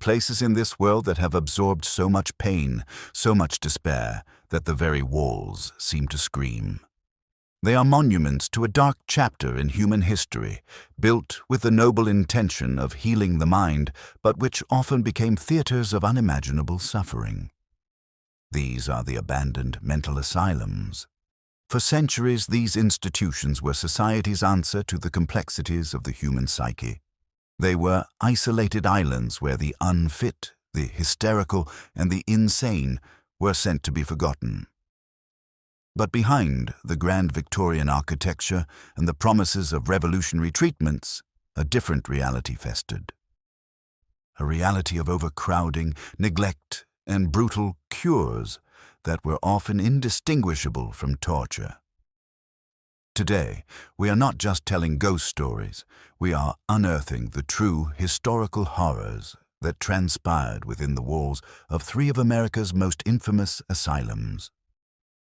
places in this world that have absorbed so much pain, so much despair, that the very walls seem to scream. They are monuments to a dark chapter in human history, built with the noble intention of healing the mind, but which often became theaters of unimaginable suffering. These are the abandoned mental asylums. For centuries, these institutions were society's answer to the complexities of the human psyche. They were isolated islands where the unfit, the hysterical, and the insane were sent to be forgotten. But behind the grand Victorian architecture and the promises of revolutionary treatments, a different reality festered. A reality of overcrowding, neglect, and brutal cures that were often indistinguishable from torture. Today, we are not just telling ghost stories, we are unearthing the true historical horrors that transpired within the walls of three of America's most infamous asylums.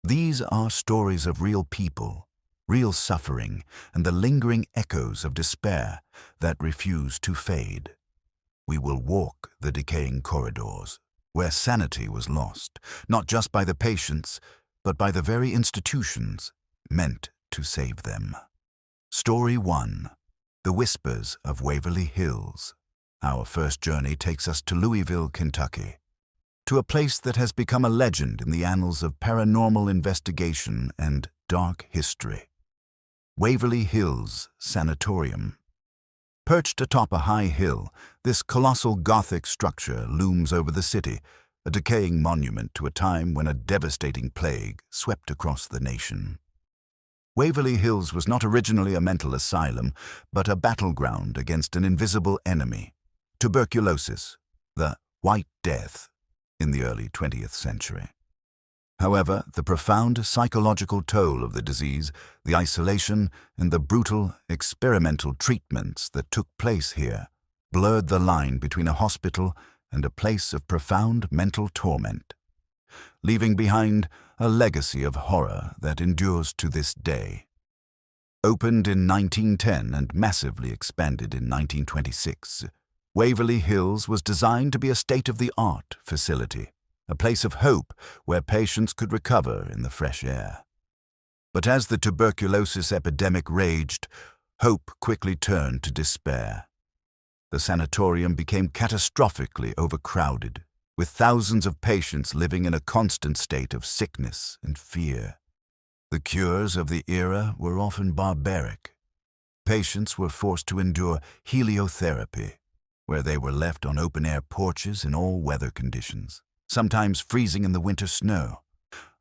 These are stories of real people, real suffering, and the lingering echoes of despair that refuse to fade. We will walk the decaying corridors, where sanity was lost, not just by the patients, but by the very institutions meant to save them. Story 1. The Whispers of Waverly Hills. Our first journey takes us to Louisville, Kentucky, to a place that has become a legend in the annals of paranormal investigation and dark history. Waverly Hills Sanatorium. Perched atop a high hill, this colossal Gothic structure looms over the city, a decaying monument to a time when a devastating plague swept across the nation. Waverly Hills was not originally a mental asylum, but a battleground against an invisible enemy, tuberculosis, the White Death, in the early 20th century. However, the profound psychological toll of the disease, the isolation, and the brutal experimental treatments that took place here blurred the line between a hospital and a place of profound mental torment, leaving behind a legacy of horror that endures to this day. Opened in 1910 and massively expanded in 1926, Waverly Hills was designed to be a state-of-the-art facility, a place of hope where patients could recover in the fresh air. But as the tuberculosis epidemic raged, hope quickly turned to despair. The sanatorium became catastrophically overcrowded, with thousands of patients living in a constant state of sickness and fear. The cures of the era were often barbaric. Patients were forced to endure heliotherapy, where they were left on open-air porches in all weather conditions, sometimes freezing in the winter snow,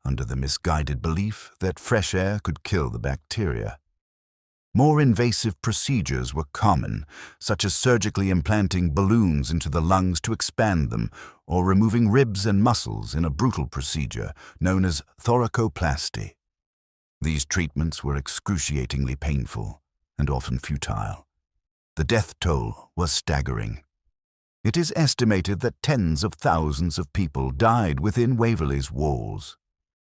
under the misguided belief that fresh air could kill the bacteria. More invasive procedures were common, such as surgically implanting balloons into the lungs to expand them, or removing ribs and muscles in a brutal procedure known as thoracoplasty. These treatments were excruciatingly painful and often futile. The death toll was staggering. It is estimated that tens of thousands of people died within Waverly's walls.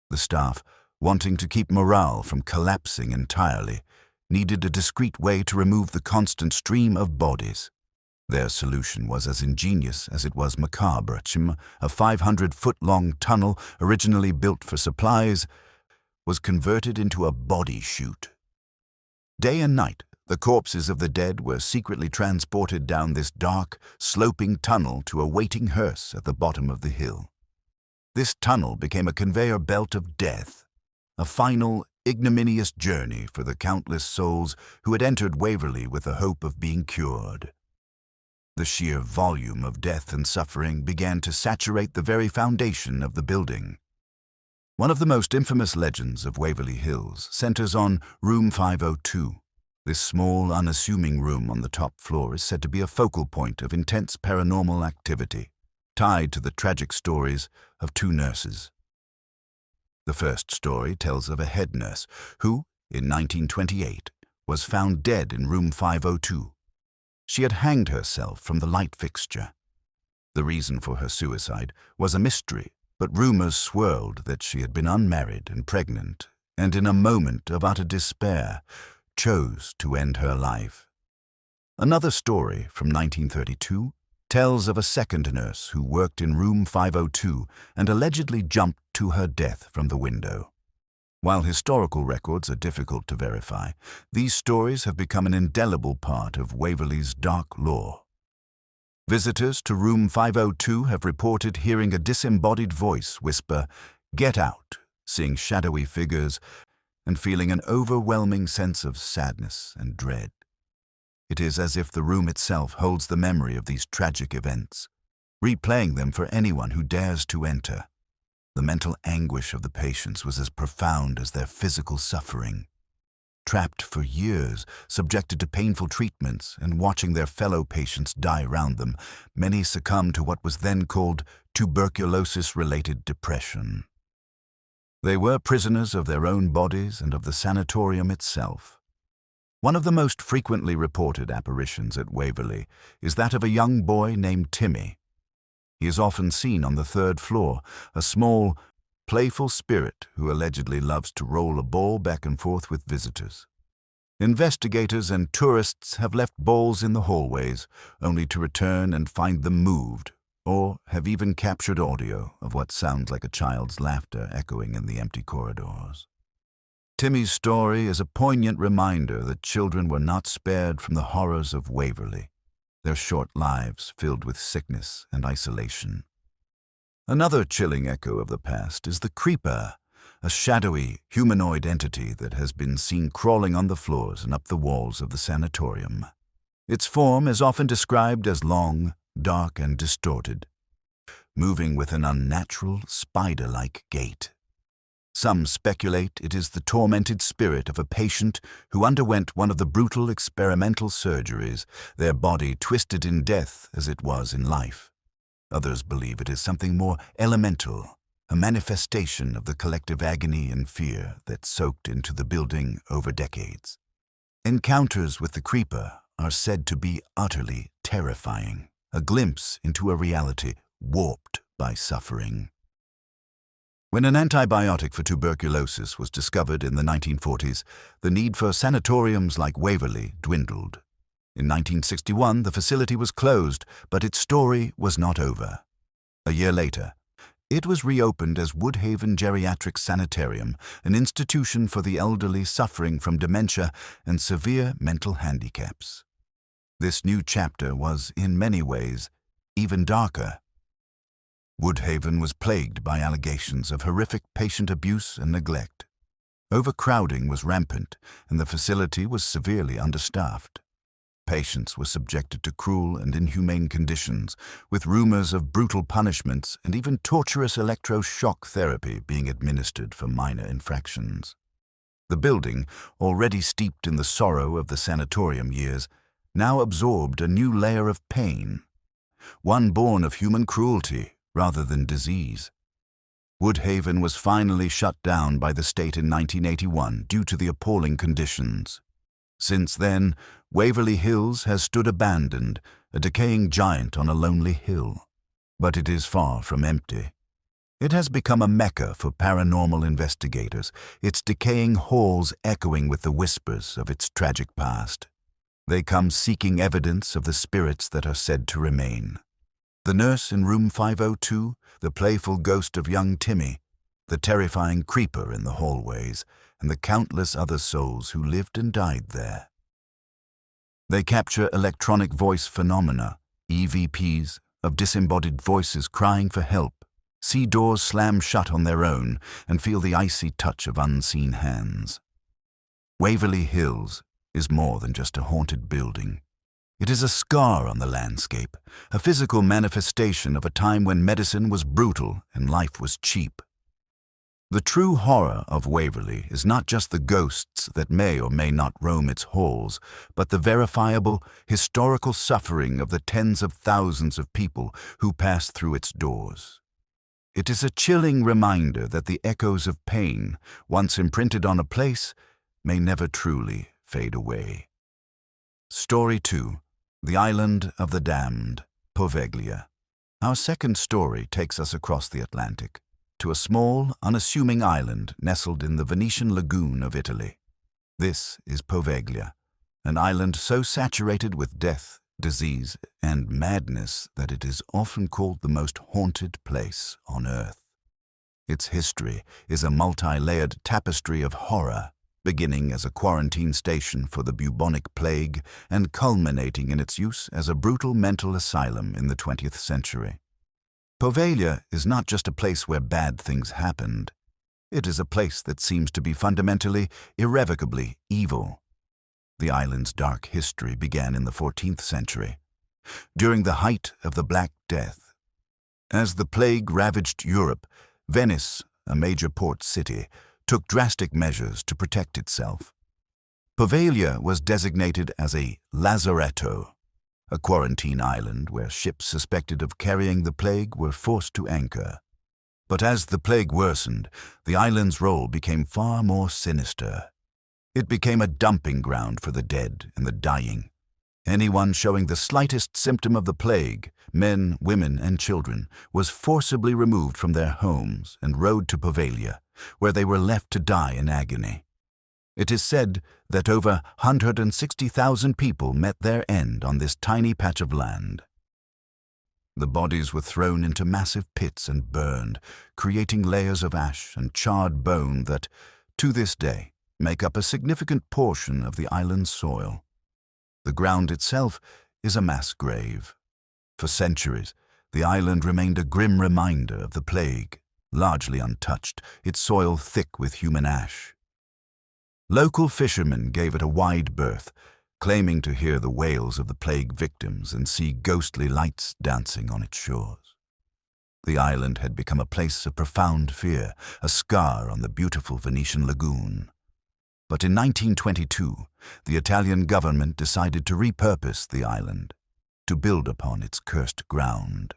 The staff, wanting to keep morale from collapsing entirely, needed a discreet way to remove the constant stream of bodies. Their solution was as ingenious as it was macabre. A 500-foot-long tunnel, originally built for supplies, was converted into a body chute. Day and night, the corpses of the dead were secretly transported down this dark, sloping tunnel to a waiting hearse at the bottom of the hill. This tunnel became a conveyor belt of death, a final, ignominious journey for the countless souls who had entered Waverly with the hope of being cured. The sheer volume of death and suffering began to saturate the very foundation of the building. One of the most infamous legends of Waverly Hills centers on Room 502. This small, unassuming room on the top floor is said to be a focal point of intense paranormal activity, tied to the tragic stories of two nurses. The first story tells of a head nurse who, in 1928, was found dead in room 502. She had hanged herself from the light fixture. The reason for her suicide was a mystery, but rumors swirled that she had been unmarried and pregnant, and in a moment of utter despair, chose to end her life. Another story from 1932 tells of a second nurse who worked in room 502 and allegedly jumped to her death from the window. While historical records are difficult to verify, these stories have become an indelible part of Waverly's dark lore. Visitors to room 502 have reported hearing a disembodied voice whisper, "Get out," seeing shadowy figures, and feeling an overwhelming sense of sadness and dread. It is as if the room itself holds the memory of these tragic events, replaying them for anyone who dares to enter. The mental anguish of the patients was as profound as their physical suffering. Trapped for years, subjected to painful treatments, and watching their fellow patients die around them, many succumbed to what was then called tuberculosis-related depression. They were prisoners of their own bodies and of the sanatorium itself. One of the most frequently reported apparitions at Waverly is that of a young boy named Timmy. He is often seen on the 3rd floor, a small, playful spirit who allegedly loves to roll a ball back and forth with visitors. Investigators and tourists have left balls in the hallways, only to return and find them moved, or have even captured audio of what sounds like a child's laughter echoing in the empty corridors. Timmy's story is a poignant reminder that children were not spared from the horrors of Waverly, their short lives filled with sickness and isolation. Another chilling echo of the past is the creeper, a shadowy, humanoid entity that has been seen crawling on the floors and up the walls of the sanatorium. Its form is often described as long, dark, and distorted, moving with an unnatural, spider-like gait. Some speculate it is the tormented spirit of a patient who underwent one of the brutal experimental surgeries, their body twisted in death as it was in life. Others believe it is something more elemental, a manifestation of the collective agony and fear that soaked into the building over decades. Encounters with the creeper are said to be utterly terrifying, a glimpse into a reality warped by suffering. When an antibiotic for tuberculosis was discovered in the 1940s, the need for sanatoriums like Waverly dwindled. In 1961, the facility was closed, but its story was not over. A year later, it was reopened as Woodhaven Geriatric Sanitarium, an institution for the elderly suffering from dementia and severe mental handicaps. This new chapter was, in many ways, even darker. Woodhaven was plagued by allegations of horrific patient abuse and neglect. Overcrowding was rampant, and the facility was severely understaffed. Patients were subjected to cruel and inhumane conditions, with rumors of brutal punishments and even torturous electroshock therapy being administered for minor infractions. The building, already steeped in the sorrow of the sanatorium years, now absorbed a new layer of pain, one born of human cruelty rather than disease. Woodhaven was finally shut down by the state in 1981 due to the appalling conditions. Since then, Waverly Hills has stood abandoned, a decaying giant on a lonely hill. But it is far from empty. It has become a mecca for paranormal investigators, its decaying halls echoing with the whispers of its tragic past. They come seeking evidence of the spirits that are said to remain. The nurse in room 502, the playful ghost of young Timmy, the terrifying creeper in the hallways, and the countless other souls who lived and died there. They capture electronic voice phenomena, EVPs, of disembodied voices crying for help, see doors slam shut on their own, and feel the icy touch of unseen hands. Waverly Hills is more than just a haunted building. It is a scar on the landscape, a physical manifestation of a time when medicine was brutal and life was cheap. The true horror of Waverly is not just the ghosts that may or may not roam its halls, but the verifiable, historical suffering of the tens of thousands of people who pass through its doors. It is a chilling reminder that the echoes of pain, once imprinted on a place, may never truly fade away. Story 2. The Island of the Damned, Poveglia. Our second story takes us across the Atlantic, to a small, unassuming island nestled in the Venetian lagoon of Italy. This is Poveglia, an island so saturated with death disease, and madness that it is often called the most haunted place on Earth. Its history is a multi-layered tapestry of horror, beginning as a quarantine station for the bubonic plague and culminating in its use as a brutal mental asylum in the 20th century. Poveglia is not just a place where bad things happened. It is a place that seems to be fundamentally, irrevocably evil. The island's dark history began in the 14th century, during the height of the Black Death. As the plague ravaged Europe, Venice, a major port city, took drastic measures to protect itself. Poveglia was designated as a lazaretto, a quarantine island where ships suspected of carrying the plague were forced to anchor. But as the plague worsened, the island's role became far more sinister. It became a dumping ground for the dead and the dying. Anyone showing the slightest symptom of the plague, men, women, and children, was forcibly removed from their homes and rowed to Poveglia, where they were left to die in agony. It is said that over 160,000 people met their end on this tiny patch of land. The bodies were thrown into massive pits and burned, creating layers of ash and charred bone that, to this day, make up a significant portion of the island's soil. The ground itself is a mass grave. For centuries, the island remained a grim reminder of the plague, largely untouched, its soil thick with human ash. Local fishermen gave it a wide berth, claiming to hear the wails of the plague victims and see ghostly lights dancing on its shores. The island had become a place of profound fear, a scar on the beautiful Venetian lagoon. But in 1922, the Italian government decided to repurpose the island, to build upon its cursed ground.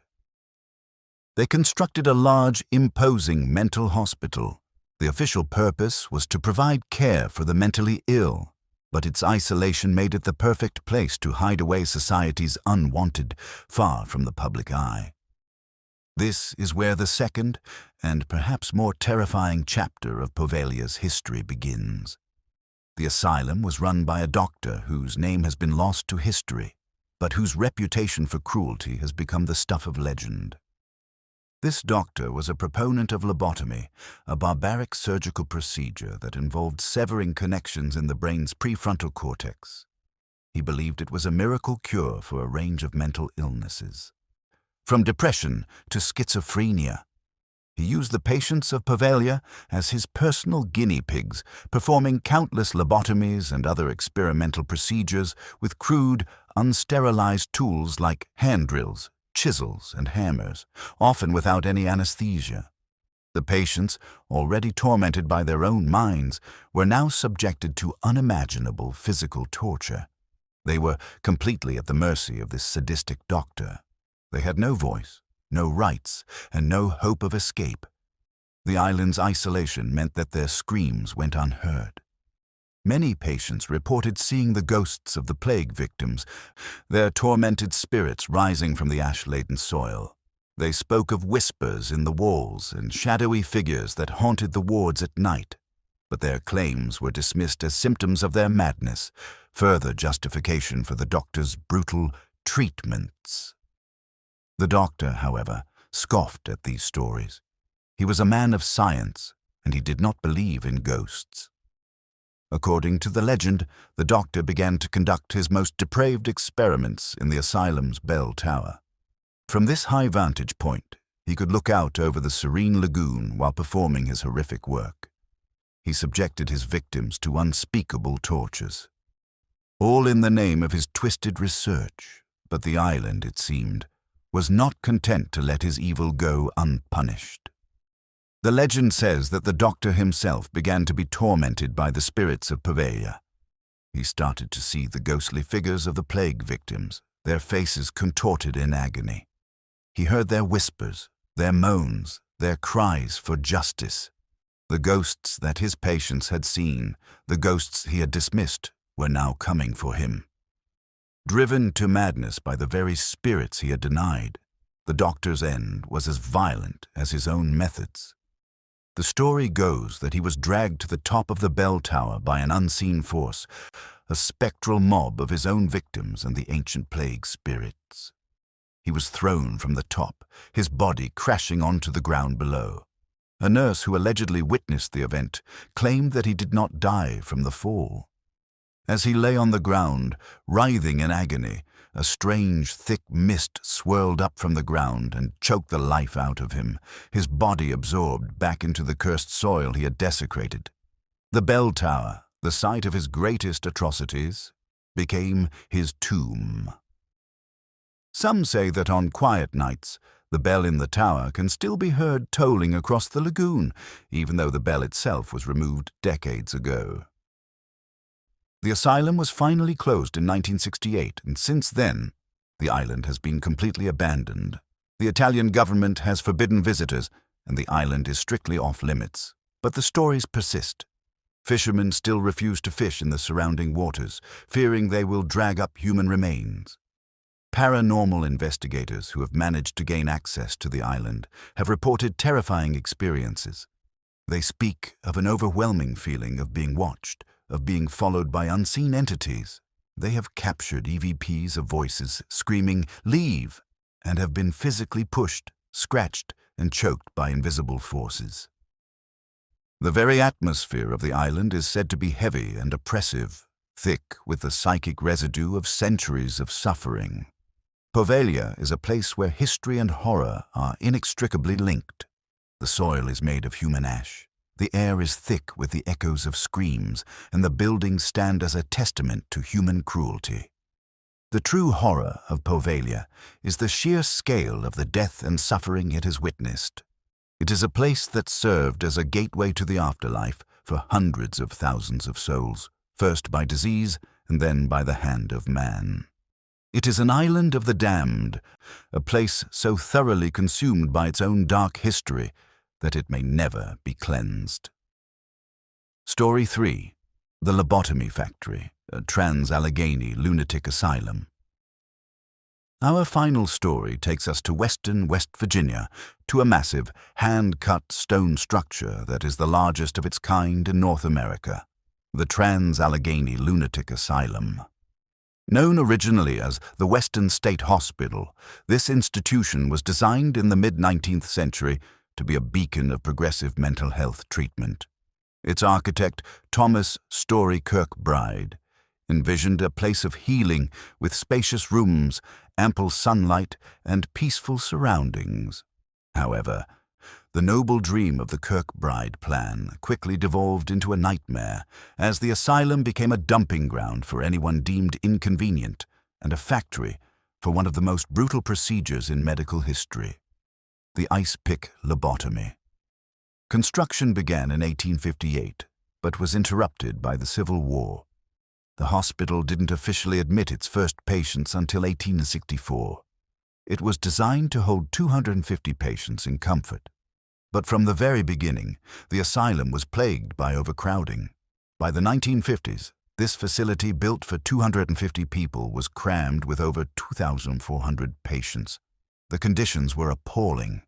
They constructed a large, imposing mental hospital. The official purpose was to provide care for the mentally ill, but its isolation made it the perfect place to hide away society's unwanted, far from the public eye. This is where the second, and perhaps more terrifying chapter of Poveglia's history begins. The asylum was run by a doctor whose name has been lost to history, but whose reputation for cruelty has become the stuff of legend. This doctor was a proponent of lobotomy, a barbaric surgical procedure that involved severing connections in the brain's prefrontal cortex. He believed it was a miracle cure for a range of mental illnesses, from depression to schizophrenia. He used the patients of Poveglia as his personal guinea pigs, performing countless lobotomies and other experimental procedures with crude, unsterilized tools like hand drills, chisels, and hammers, often without any anesthesia. The patients, already tormented by their own minds, were now subjected to unimaginable physical torture. They were completely at the mercy of this sadistic doctor. They had no voice, no rights, and no hope of escape. The island's isolation meant that their screams went unheard. Many patients reported seeing the ghosts of the plague victims, their tormented spirits rising from the ash-laden soil. They spoke of whispers in the walls and shadowy figures that haunted the wards at night, but their claims were dismissed as symptoms of their madness, further justification for the doctor's brutal treatments. The doctor, however, scoffed at these stories. He was a man of science, and he did not believe in ghosts. According to the legend, the doctor began to conduct his most depraved experiments in the asylum's bell tower. From this high vantage point, he could look out over the serene lagoon while performing his horrific work. He subjected his victims to unspeakable tortures, all in the name of his twisted research. But the island, it seemed, was not content to let his evil go unpunished. The legend says that the doctor himself began to be tormented by the spirits of Poveglia. He started to see the ghostly figures of the plague victims, their faces contorted in agony. He heard their whispers, their moans, their cries for justice. The ghosts that his patients had seen, the ghosts he had dismissed, were now coming for him. Driven to madness by the very spirits he had denied, the doctor's end was as violent as his own methods. The story goes that he was dragged to the top of the bell tower by an unseen force, a spectral mob of his own victims and the ancient plague spirits. He was thrown from the top, his body crashing onto the ground below. A nurse who allegedly witnessed the event claimed that he did not die from the fall. As he lay on the ground, writhing in agony, a strange, thick mist swirled up from the ground and choked the life out of him, his body absorbed back into the cursed soil he had desecrated. The bell tower, the site of his greatest atrocities, became his tomb. Some say that on quiet nights, the bell in the tower can still be heard tolling across the lagoon, even though the bell itself was removed decades ago. The asylum was finally closed in 1968, and since then, the island has been completely abandoned. The Italian government has forbidden visitors, and the island is strictly off-limits. But the stories persist. Fishermen still refuse to fish in the surrounding waters, fearing they will drag up human remains. Paranormal investigators who have managed to gain access to the island have reported terrifying experiences. They speak of an overwhelming feeling of being watched, of being followed by unseen entities. They have captured EVPs of voices screaming, "Leave!" and have been physically pushed, scratched, and choked by invisible forces. The very atmosphere of the island is said to be heavy and oppressive, thick with the psychic residue of centuries of suffering. Poveglia is a place where history and horror are inextricably linked. The soil is made of human ash. The air is thick with the echoes of screams, and the buildings stand as a testament to human cruelty. The true horror of Poveglia is the sheer scale of the death and suffering it has witnessed. It is a place that served as a gateway to the afterlife for hundreds of thousands of souls, first by disease and then by the hand of man. It is an island of the damned, a place so thoroughly consumed by its own dark history that it may never be cleansed. Story 3. The Lobotomy Factory, a Trans-Allegheny lunatic asylum. Our final story takes us to western West Virginia, to a massive, hand-cut stone structure that is the largest of its kind in North America, the Trans-Allegheny Lunatic Asylum. Known originally as the Western State Hospital, this institution was designed in the mid-19th century to be a beacon of progressive mental health treatment. Its architect, Thomas Story Kirkbride, envisioned a place of healing with spacious rooms, ample sunlight, and peaceful surroundings. However, the noble dream of the Kirkbride plan quickly devolved into a nightmare, as the asylum became a dumping ground for anyone deemed inconvenient and a factory for one of the most brutal procedures in medical history, the ice pick lobotomy. Construction began in 1858, but was interrupted by the Civil War. The hospital didn't officially admit its first patients until 1864. It was designed to hold 250 patients in comfort. But from the very beginning, the asylum was plagued by overcrowding. By the 1950s, this facility built for 250 people was crammed with over 2,400 patients. The conditions were appalling.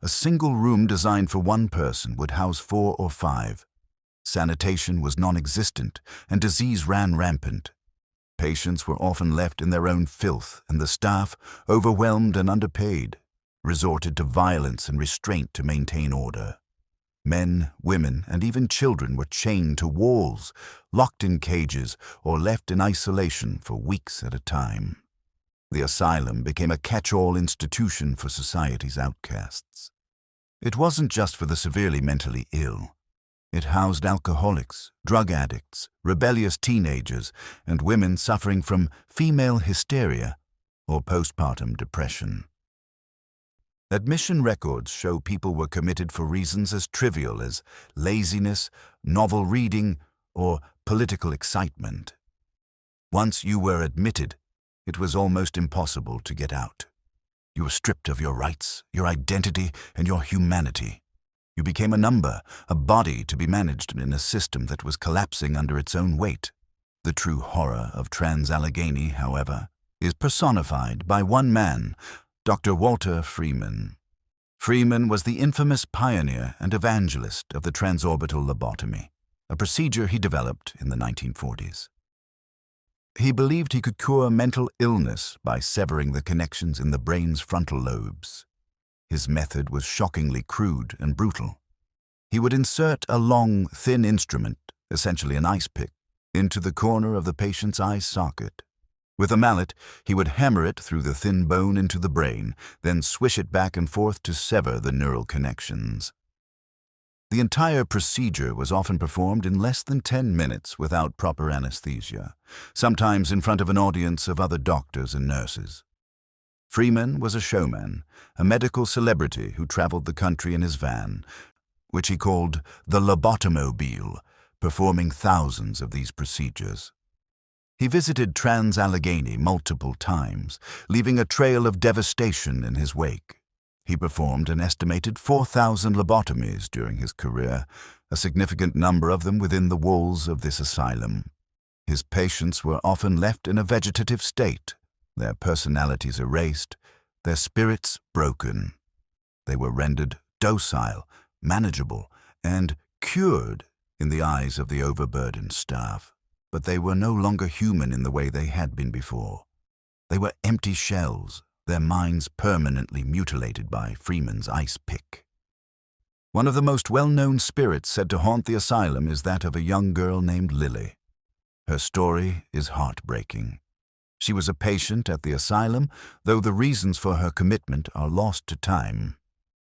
A single room designed for one person would house 4 or 5. Sanitation was non-existent, and disease ran rampant. Patients were often left in their own filth, and the staff, overwhelmed and underpaid, resorted to violence and restraint to maintain order. Men, women, and even children were chained to walls, locked in cages, or left in isolation for weeks at a time. The asylum became a catch-all institution for society's outcasts. It wasn't just for the severely mentally ill. It housed alcoholics, drug addicts, rebellious teenagers, and women suffering from female hysteria or postpartum depression. Admission records show people were committed for reasons as trivial as laziness, novel reading, or political excitement. Once you were admitted, it was almost impossible to get out. You were stripped of your rights, your identity, and your humanity. You became a number, a body to be managed in a system that was collapsing under its own weight. The true horror of Trans-Allegheny, however, is personified by one man, Dr. Walter Freeman. Freeman was the infamous pioneer and evangelist of the transorbital lobotomy. a procedure he developed in the 1940s. He believed he could cure mental illness by severing the connections in the brain's frontal lobes. His method was shockingly crude and brutal. He would insert a long, thin instrument, essentially an ice pick, into the corner of the patient's eye socket. With a mallet, he would hammer it through the thin bone into the brain, then swish it back and forth to sever the neural connections. The entire procedure was often performed in less than 10 minutes without proper anesthesia, sometimes in front of an audience of other doctors and nurses. Freeman was a showman, a medical celebrity who traveled the country in his van, which he called the lobotomobile, performing thousands of these procedures. He visited Trans-Allegheny multiple times, leaving a trail of devastation in his wake. He performed an estimated 4,000 lobotomies during his career, a significant number of them within the walls of this asylum. His patients were often left in a vegetative state, their personalities erased, their spirits broken. They were rendered docile, manageable, and cured in the eyes of the overburdened staff. But they were no longer human in the way they had been before. They were empty shells, their minds permanently mutilated by Freeman's ice pick. One of the most well-known spirits said to haunt the asylum is that of a young girl named Lily. Her story is heartbreaking. She was a patient at the asylum, though the reasons for her commitment are lost to time.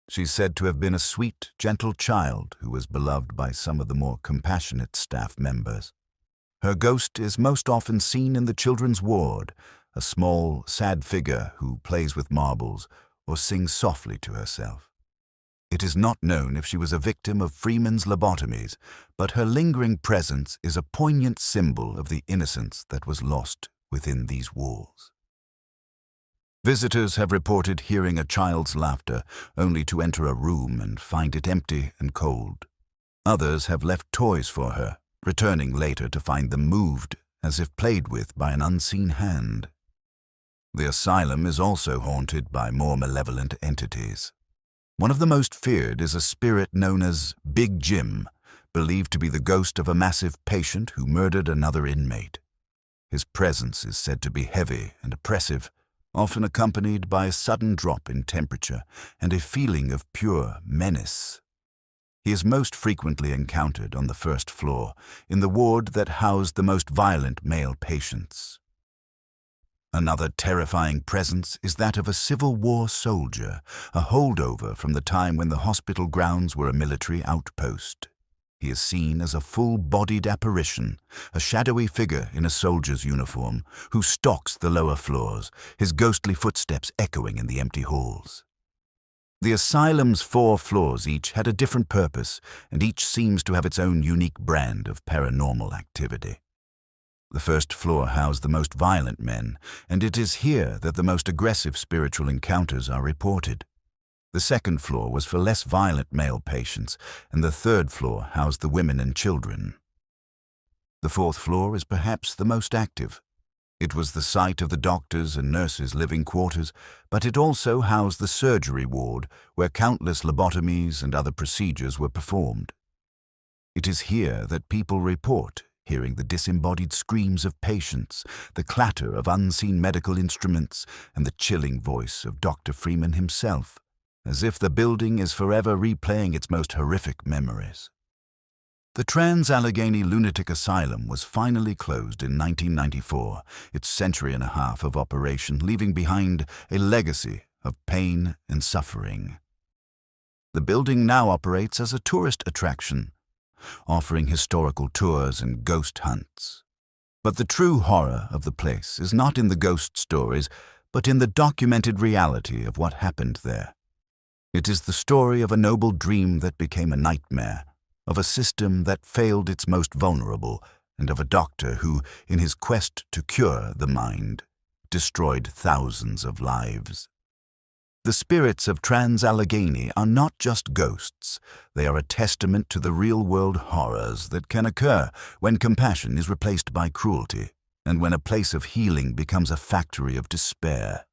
She's said to have been a sweet, gentle child who was beloved by some of the more compassionate staff members. Her ghost is most often seen in the children's ward, a small, sad figure who plays with marbles or sings softly to herself. It is not known if she was a victim of Freeman's lobotomies, but her lingering presence is a poignant symbol of the innocence that was lost within these walls. Visitors have reported hearing a child's laughter, only to enter a room and find it empty and cold. Others have left toys for her, returning later to find them moved, as if played with by an unseen hand. The asylum is also haunted by more malevolent entities. One of the most feared is a spirit known as Big Jim, believed to be the ghost of a massive patient who murdered another inmate. His presence is said to be heavy and oppressive, often accompanied by a sudden drop in temperature and a feeling of pure menace. He is most frequently encountered on the first floor, in the ward that housed the most violent male patients. Another terrifying presence is that of a Civil War soldier, a holdover from the time when the hospital grounds were a military outpost. He is seen as a full-bodied apparition, a shadowy figure in a soldier's uniform, who stalks the lower floors, his ghostly footsteps echoing in the empty halls. The asylum's 4 floors each had a different purpose, and each seems to have its own unique brand of paranormal activity. The first floor housed the most violent men, and it is here that the most aggressive spiritual encounters are reported. The second floor was for less violent male patients, and the third floor housed the women and children. The fourth floor is perhaps the most active. It was the site of the doctors' and nurses' living quarters, but it also housed the surgery ward, where countless lobotomies and other procedures were performed. It is here that people report hearing the disembodied screams of patients, the clatter of unseen medical instruments, and the chilling voice of Dr. Freeman himself, as if the building is forever replaying its most horrific memories. The Trans-Allegheny Lunatic Asylum was finally closed in 1994, its century and a half of operation leaving behind a legacy of pain and suffering. The building now operates as a tourist attraction, offering historical tours and ghost hunts. But the true horror of the place is not in the ghost stories, but in the documented reality of what happened there. It is the story of a noble dream that became a nightmare, of a system that failed its most vulnerable, and of a doctor who, in his quest to cure the mind, destroyed thousands of lives. The spirits of Trans-Allegheny are not just ghosts. They are a testament to the real-world horrors that can occur when compassion is replaced by cruelty, and when a place of healing becomes a factory of despair.